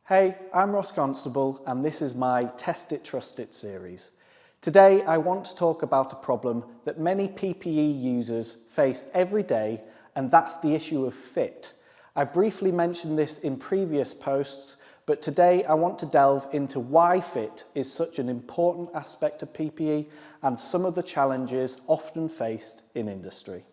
Hey, I'm Ross Constable and this is my Test It, Trust It series. Today I want to talk about a problem that many PPE users face every day, and that's the issue of fit. I briefly mentioned this in previous posts, but today I want to delve into why fit is such an important aspect of PPE and some of the challenges often faced in industry.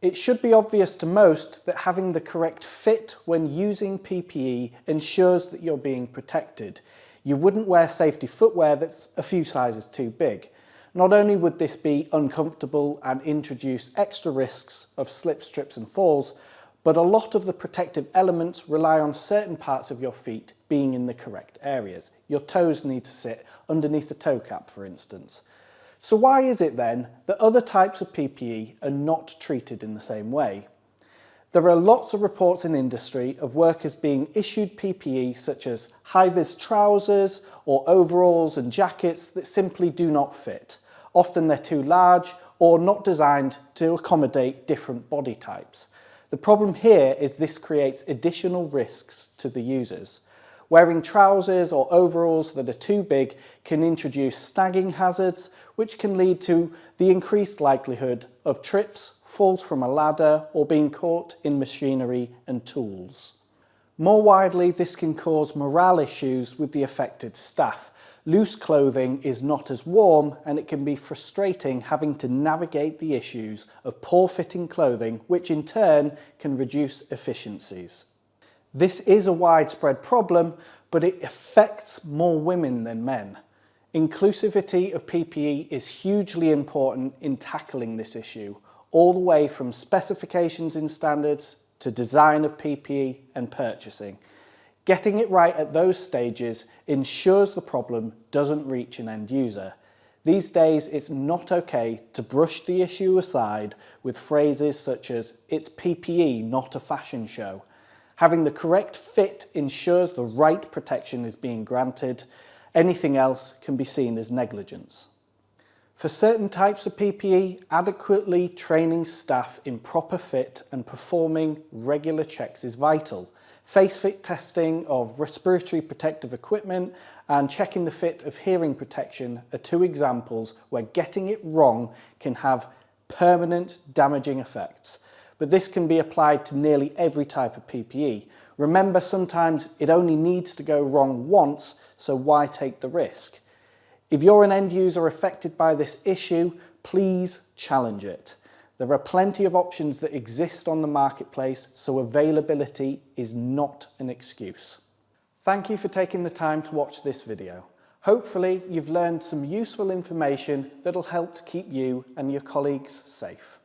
It should be obvious to most that having the correct fit when using PPE ensures that you're being protected. You wouldn't wear safety footwear that's a few sizes too big. Not only would this be uncomfortable and introduce extra risks of slips, trips and falls, but a lot of the protective elements rely on certain parts of your feet being in the correct areas. Your toes need to sit underneath the toe cap, for instance. So why is it then that other types of PPE are not treated in the same way? There are lots of reports in industry of workers being issued PPE such as high-vis trousers or overalls and jackets that simply do not fit. Often they're too large or not designed to accommodate different body types. The problem here is this creates additional risks to the users. Wearing trousers or overalls that are too big can introduce snagging hazards, which can lead to the increased likelihood of trips, falls from a ladder, or being caught in machinery and tools. More widely, this can cause morale issues with the affected staff. Loose clothing is not as warm, and it can be frustrating having to navigate the issues of poor fitting clothing, which in turn can reduce efficiencies. This is a widespread problem, but it affects more women than men. Inclusivity of PPE is hugely important in tackling this issue, all the way from specifications in standards to design of PPE and purchasing. Getting it right at those stages ensures the problem doesn't reach an end user. These days, it's not okay to brush the issue aside with phrases such as, "It's PPE, not a fashion show." Having the correct fit ensures the right protection is being granted. Anything else can be seen as negligence. For certain types of PPE, adequately training staff in proper fit and performing regular checks is vital. Face fit testing of respiratory protective equipment and checking the fit of hearing protection are two examples where getting it wrong can have permanent damaging effects. But this can be applied to nearly every type of PPE. Remember, sometimes it only needs to go wrong once, so why take the risk? If you're an end user affected by this issue, please challenge it. There are plenty of options that exist on the marketplace, so availability is not an excuse. Thank you for taking the time to watch this video. Hopefully, you've learned some useful information that'll help to keep you and your colleagues safe.